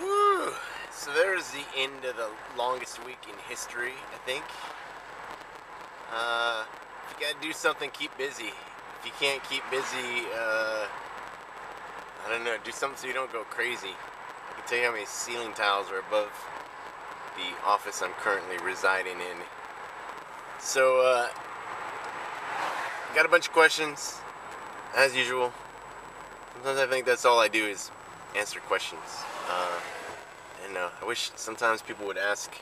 Whew. So there's the end of the longest week in history, I think. If you gotta do something, keep busy. If you can't keep busy, I don't know, do something so you don't go crazy. I can tell you how many ceiling tiles are above the office I'm currently residing in. So, got a bunch of questions, as usual. Sometimes I think that's all I do is answer questions. And I wish sometimes people would ask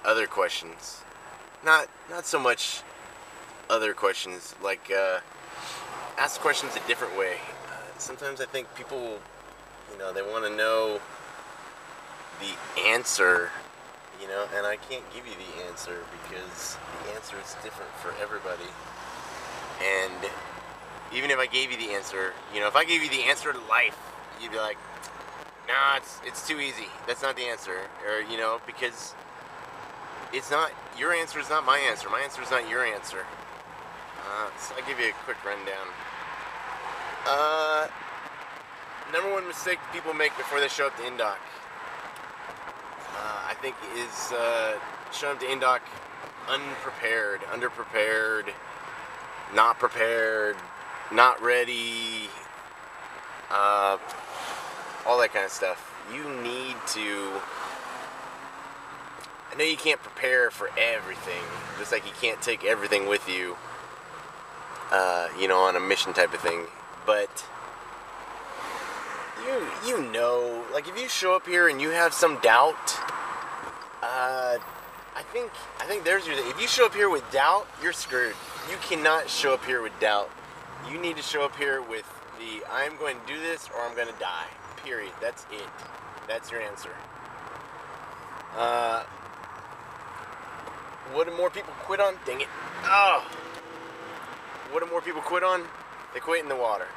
other questions. Not so much other questions, like ask questions a different way. Sometimes I think people, they want to know the answer, and I can't give you the answer because the answer is different for everybody. And even if I gave you the answer, if I gave you the answer to life, you'd be like, nah, it's too easy. That's not the answer. Or, because it's not, your answer is not my answer. My answer is not your answer. So I'll give you a quick rundown. Number one mistake people make before they show up to InDoc, I think, is showing up to InDoc unprepared, underprepared, not prepared, not ready, all that kind of stuff. You need to, I know you can't prepare for everything, just like you can't take everything with you, on a mission type of thing, but like if you show up here and you have some doubt, I think there's your, if you show up here with doubt, you're screwed. You cannot show up here with doubt. You need to show up here with the, I'm going to do this or I'm going to die. Period. That's it. That's your answer. What do more people quit on? Dang it. Oh. What do more people quit on? They quit in the water.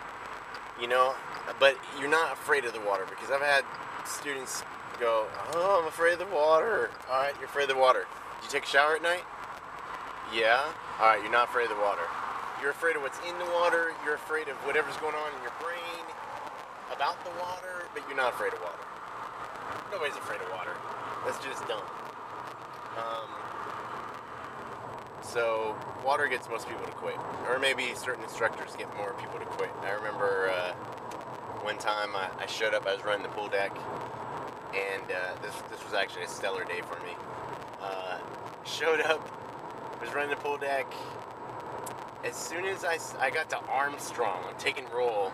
But you're not afraid of the water, because I've had students go, oh, I'm afraid of the water. All right, you're afraid of the water. Did you take a shower at night? Yeah. All right, you're not afraid of the water. You're afraid of what's in the water. You're afraid of whatever's going on in your brain about the water, but you're not afraid of water. Nobody's afraid of water. That's just dumb. So water gets most people to quit, or maybe certain instructors get more people to quit. I remember one time I showed up. I was running the pool deck, and this was actually a stellar day for me. Showed up, was running the pool deck. As soon as I got to Armstrong, I'm taking roll,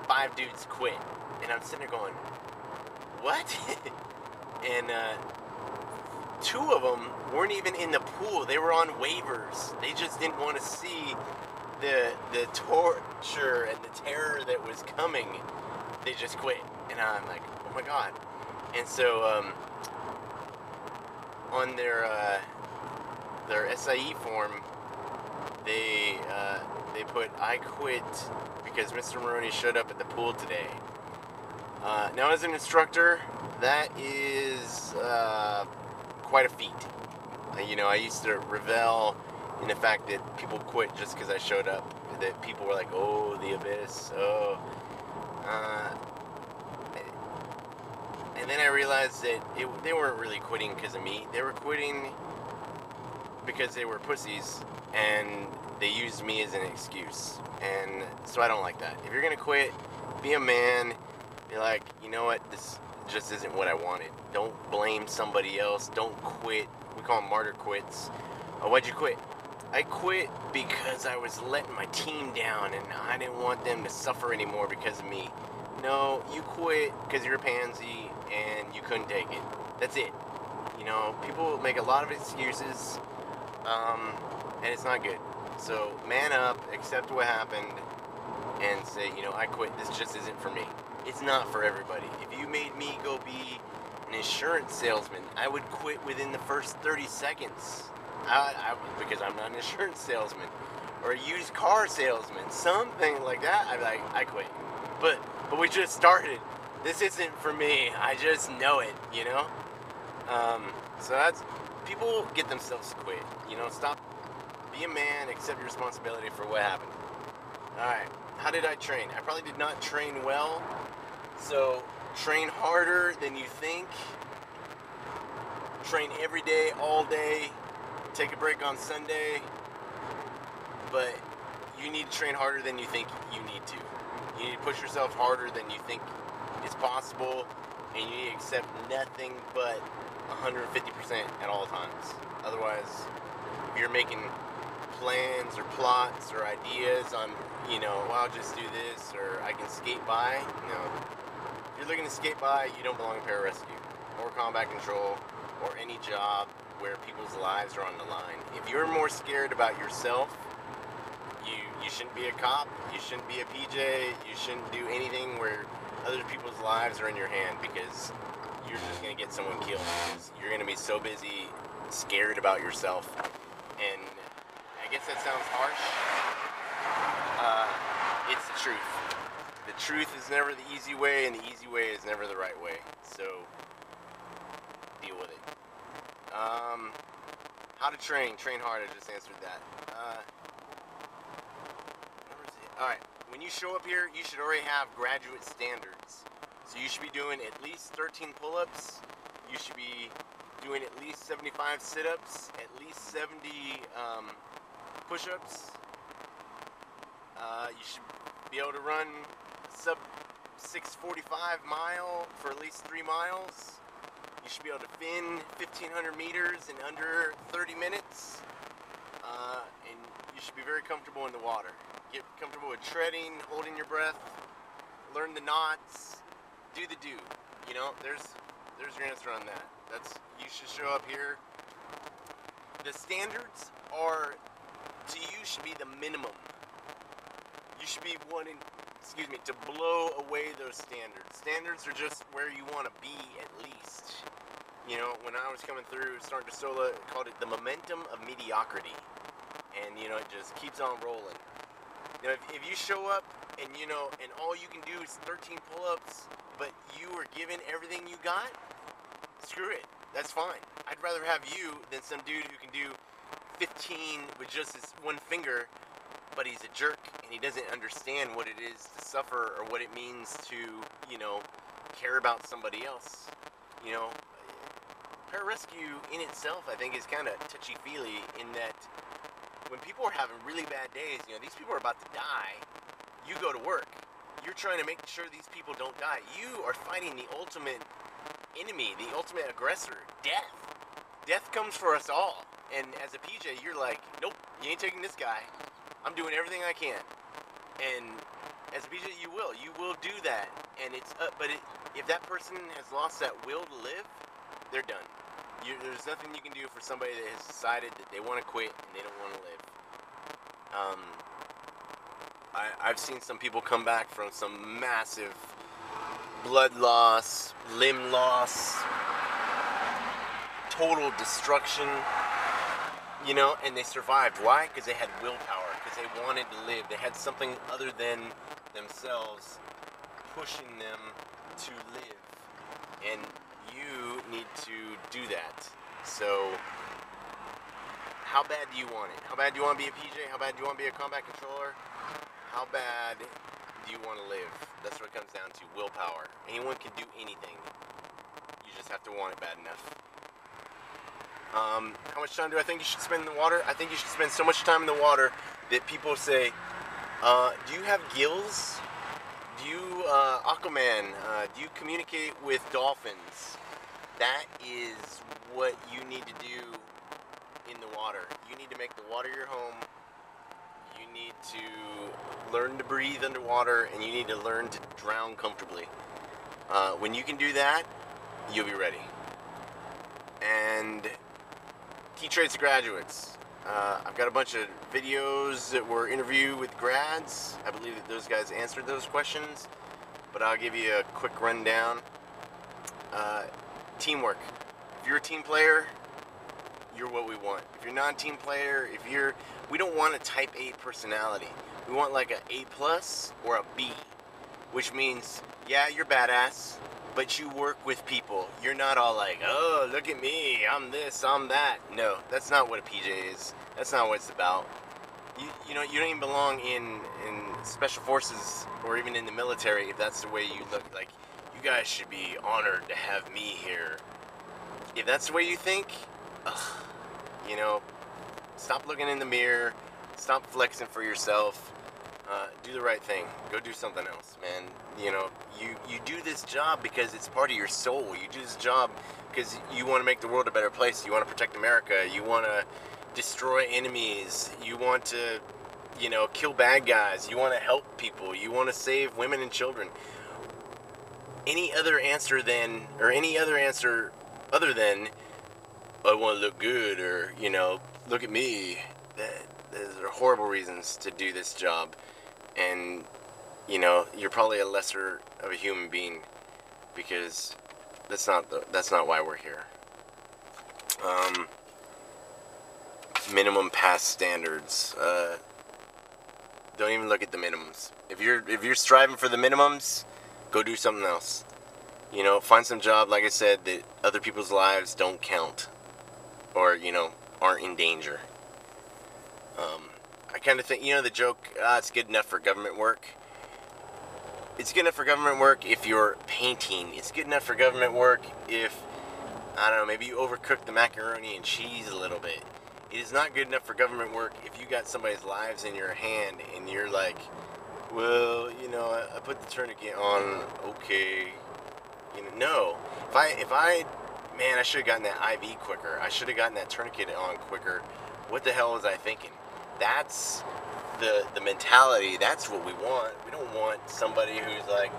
5 dudes quit. And I'm sitting there going, what? And 2 of them weren't even in the pool. They were on waivers. They just didn't want to see the torture and the terror that was coming. They just quit. And I'm like, oh my God. And so on their SIE form, they put, I quit because Mr. Maroney showed up at the pool today. Now, as an instructor, that is quite a feat. I used to revel in the fact that people quit just because I showed up. That people were like, oh, the abyss, oh. And then I realized that they weren't really quitting because of me. They were quitting because they were pussies, and they used me as an excuse. And so I don't like that. If you're going to quit, be a man. Be like, you know what, this just isn't what I wanted. Don't blame somebody else. Don't quit. We call them martyr quits. Oh, why'd you quit? I quit because I was letting my team down, and I didn't want them to suffer anymore because of me. No, you quit because you're a pansy, and you couldn't take it. That's it. People make a lot of excuses, and it's not good. So, man up, accept what happened, and say, I quit. This just isn't for me. It's not for everybody. If you made me go be an insurance salesman, I would quit within the first 30 seconds. Because I'm not an insurance salesman. Or a used car salesman. Something like that. I'd be like, I quit. But we just started. This isn't for me. I just know it, So that's, people get themselves to quit. Stop. Be a man, accept your responsibility for what happened. Alright, how did I train? I probably did not train well. So, train harder than you think. Train every day, all day. Take a break on Sunday. But you need to train harder than you think you need to. You need to push yourself harder than you think is possible. And you need to accept nothing but 150% at all times. Otherwise, if you're making plans or plots or ideas on, well, I'll just do this or I can skate by. No. If you're looking to skate by, you don't belong in pararescue or combat control or any job where people's lives are on the line. If you're more scared about yourself, you shouldn't be a cop, you shouldn't be a PJ, you shouldn't do anything where other people's lives are in your hand, because you're just going to get someone killed. Because you're going to be so busy scared about yourself. And I guess that sounds harsh. It's the truth. The truth is never the easy way, and the easy way is never the right way. So, deal with it. How to train hard, I just answered that. Alright, when you show up here, you should already have graduate standards. So you should be doing at least 13 pull-ups, you should be doing at least 75 sit-ups, at least 70 push-ups. You should be able to run sub 6:45 mile for at least 3 miles. You should be able to fin 1,500 meters in under 30 minutes. And you should be very comfortable in the water. Get comfortable with treading, holding your breath, learn the knots, do the do. There's your answer on that. You should show up here. The standards to you should be the minimum. You should be wanting, to blow away those standards. Standards are just where you want to be at least. When I was coming through, starting to solo, I called it the momentum of mediocrity. And, it just keeps on rolling. If you show up and, and all you can do is 13 pull-ups, but you are giving everything you got, screw it. That's fine. I'd rather have you than some dude who can do 15 with just his one finger, but he's a jerk and he doesn't understand what it is to suffer or what it means to, care about somebody else. Pararescue in itself, I think, is kind of touchy-feely in that when people are having really bad days, these people are about to die, you go to work. You're trying to make sure these people don't die. You are fighting the ultimate enemy, the ultimate aggressor, death. Death comes for us all. And as a PJ, you're like, nope, you ain't taking this guy. I'm doing everything I can. And as a PJ, you will do that. And if that person has lost that will to live, they're done. There's nothing you can do for somebody that has decided that they want to quit and they don't want to live. I've seen some people come back from some massive blood loss, limb loss, total destruction, and they survived. Why? Because they had willpower, because they wanted to live. They had something other than themselves pushing them to live. And you need to do that. So, how bad do you want it? How bad do you want to be a PJ? How bad do you want to be a combat controller? How bad do you want to live? That's what it comes down to. Willpower. Anyone can do anything. You just have to want it bad enough. How much time do I think you should spend in the water? I think you should spend so much time in the water that people say, do you have gills? Do you, Aquaman, do you communicate with dolphins? That is what you need to do in the water. You need to make the water your home. You need to learn to breathe underwater, and you need to learn to drown comfortably. When you can do that, you'll be ready. And key traits of graduates. I've got a bunch of videos that were interviewed with grads. I believe that those guys answered those questions, but I'll give you a quick rundown. Teamwork. If you're a team player, you're what we want. If you're not a team player, we don't want a type A personality. We want like an A+ or a B, which means, yeah, you're badass, but you work with people. You're not all like, oh, look at me, I'm this, I'm that. No, that's not what a PJ is. That's not what it's about. You don't even belong in special forces or even in the military if that's the way you look. Like, you guys should be honored to have me here. If that's the way you think, you know, stop looking in the mirror, stop flexing for yourself, do the right thing, go do something else, man. You know, you do this job because it's part of your soul. You do this job because you want to make the world a better place. You want to protect America. You want to destroy enemies. You want to, you know, kill bad guys. You want to help people. You want to save women and children. Any other answer other than, I want to look good, or, you know, look at me. Those are horrible reasons to do this job. And, you know, you're probably a lesser of a human being, because that's not why we're here. Minimum pass standards. Don't even look at the minimums. If you're striving for the minimums, go do something else. You know, find some job, like I said, that other people's lives don't count, or, you know, aren't in danger. I kind of think, you know, the joke, it's good enough for government work. It's good enough for government work if you're painting. It's good enough for government work if, I don't know, maybe you overcook the macaroni and cheese a little bit. It is not good enough for government work if you got somebody's lives in your hand and you're like, well, you know, I put the tourniquet on, okay. You know, no. Man, I should have gotten that IV quicker. I should have gotten that tourniquet on quicker. What the hell was I thinking? That's the mentality. That's what we want. We don't want somebody who's like,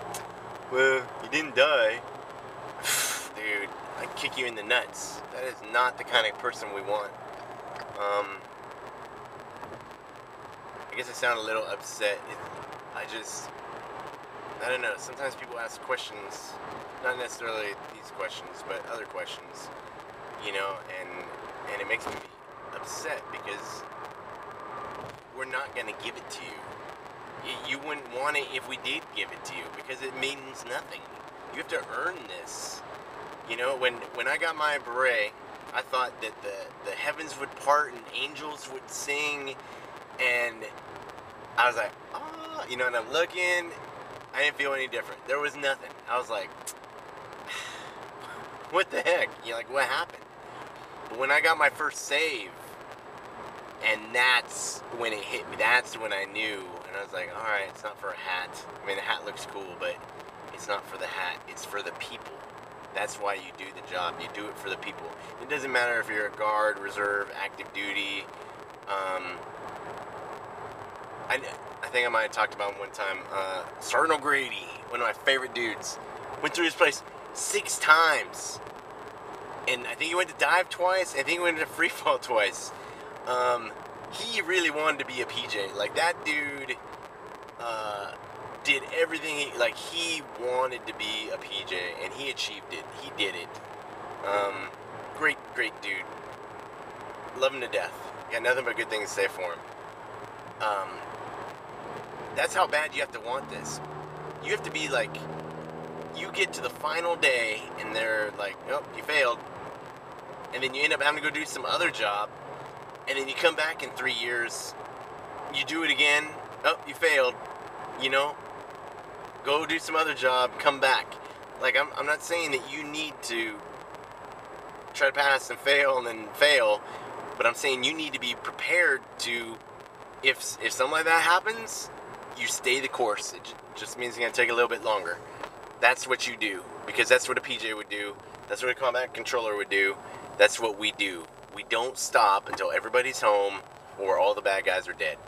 well, you didn't die. Dude, I'd kick you in the nuts. That is not the kind of person we want. I guess I sound a little upset. I don't know. Sometimes people ask questions, not necessarily these questions, but other questions, you know, and it makes me upset because we're not going to give it to you. You wouldn't want it if we did give it to you, because it means nothing. You have to earn this. You know, when I got my beret, I thought that the heavens would part and angels would sing, and I was like, oh, you know, and I'm looking, I didn't feel any different. There was nothing. I was like, what the heck? You're like, what happened? But when I got my first save, and that's when it hit me. That's when I knew, and I was like, all right, it's not for a hat. I mean, the hat looks cool, but it's not for the hat. It's for the people. That's why you do the job. You do it for the people. It doesn't matter if you're a guard, reserve, active duty. I think I might have talked about him one time. Sgt OGrady, one of my favorite dudes, went through his place 6 times. And I think he went to dive twice. I think he went to free fall twice. He really wanted to be a PJ. Like, that dude did everything. He wanted to be a PJ, and he achieved it. He did it. Great dude. Love him to death. Got nothing but good things to say for him. That's how bad you have to want this. You have to be like, you get to the final day, and they're like, oh, you failed. And then you end up having to go do some other job. And then you come back in 3 years, you do it again, oh, you failed, you know, go do some other job, come back. Like, I'm not saying that you need to try to pass and then fail, but I'm saying you need to be prepared to, if something like that happens, you stay the course. It just means it's going to take a little bit longer. That's what you do, because that's what a PJ would do, that's what a combat controller would do, that's what we do. We don't stop until everybody's home or all the bad guys are dead.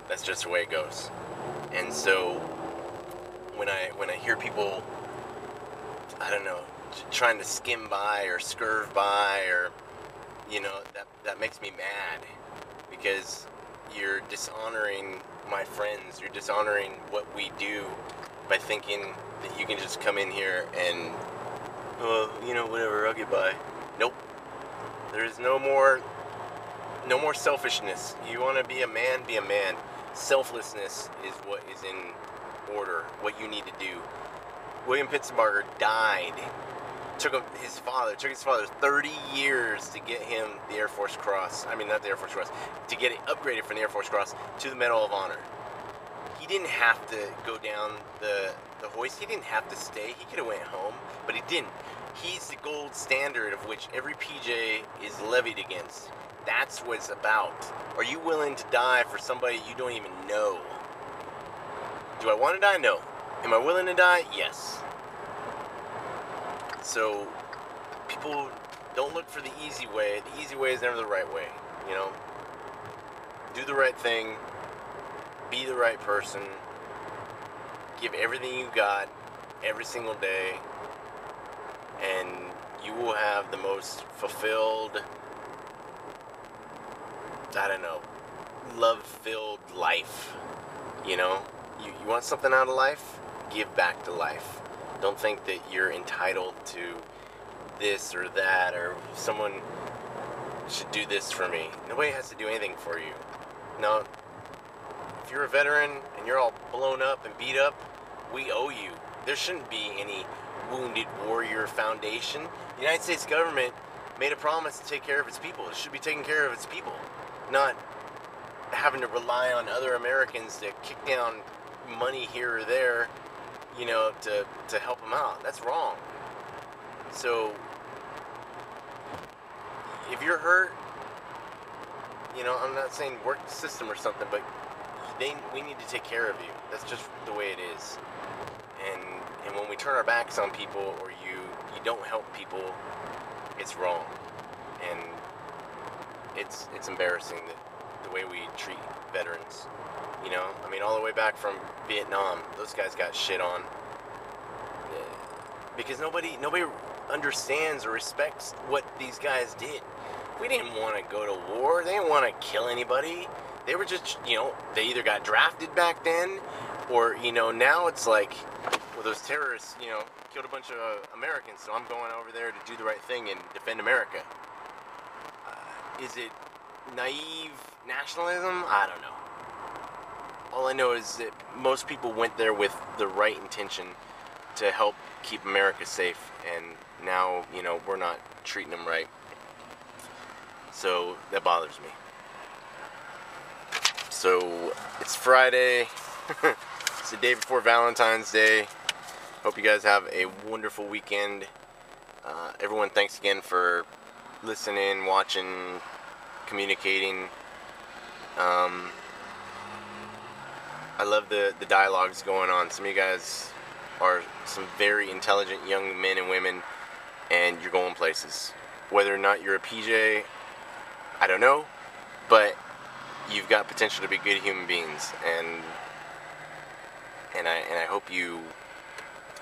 That's just the way it goes. And so when I hear people, I don't know, trying to skim by or scurve by, or, you know, that makes me mad, because you're dishonoring my friends. You're dishonoring what we do by thinking that you can just come in here and, you know, whatever, I'll get by. Nope. There's no more selfishness. You want to be a man, be a man. Selflessness is what is in order, what you need to do. William Pittsburgher died. Took his father 30 years to get him the Air Force Cross. I mean, not the Air Force Cross, to get it upgraded from the Air Force Cross to the Medal of Honor. He didn't have to go down the hoist. He didn't have to stay. He could have went home, but he didn't. He's the gold standard of which every PJ is levied against. That's what it's about. Are you willing to die for somebody you don't even know? Do I want to die? No. Am I willing to die? Yes. So, people don't look for the easy way. The easy way is never the right way, you know? Do the right thing. Be the right person. Give everything you got every single day. And you will have the most fulfilled, I don't know, love-filled life, you know? You want something out of life? Give back to life. Don't think that you're entitled to this or that, or someone should do this for me. Nobody has to do anything for you. No, if you're a veteran and you're all blown up and beat up, we owe you. There shouldn't be any Wounded Warrior Foundation. The United States government made a promise to take care of its people. It should be taking care of its people, not having to rely on other Americans to kick down money here or there, you know, to help them out. That's wrong. So, if you're hurt, you know, I'm not saying work the system or something, but we need to take care of you. That's just the way it is. And when we turn our backs on people, or you don't help people, it's wrong. And it's embarrassing that the way we treat veterans. You know, I mean, all the way back from Vietnam, those guys got shit on because nobody understands or respects what these guys did. We didn't want to go to war. They didn't want to kill anybody. They were just, you know, they either got drafted back then, or, you know, now it's like, well, those terrorists, you know, killed a bunch of Americans, so I'm going over there to do the right thing and defend America. Is it naive nationalism? I don't know. All I know is that most people went there with the right intention to help keep America safe, and now, you know, we're not treating them right. So that bothers me. So it's Friday. It's the day before Valentine's Day. Hope you guys have a wonderful weekend. Everyone, thanks again for listening, watching, communicating. I love the dialogues going on. Some of you guys are some very intelligent young men and women, and you're going places. Whether or not you're a PJ, I don't know, but you've got potential to be good human beings, and I hope you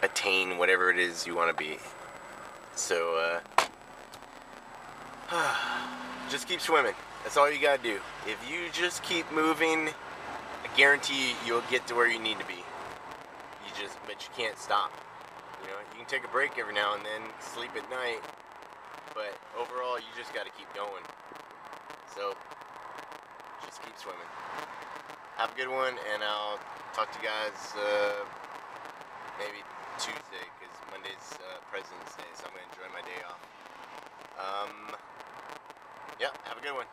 attain whatever it is you want to be. So just keep swimming. That's all you gotta do. If you just keep moving, I guarantee you'll get to where you need to be. But you can't stop. You know, you can take a break every now and then, sleep at night, but overall, you just gotta keep going. So, just keep swimming. Have a good one, and I'll talk to you guys maybe Tuesday, because Monday's President's Day, so I'm gonna enjoy my day off. Yeah, have a good one.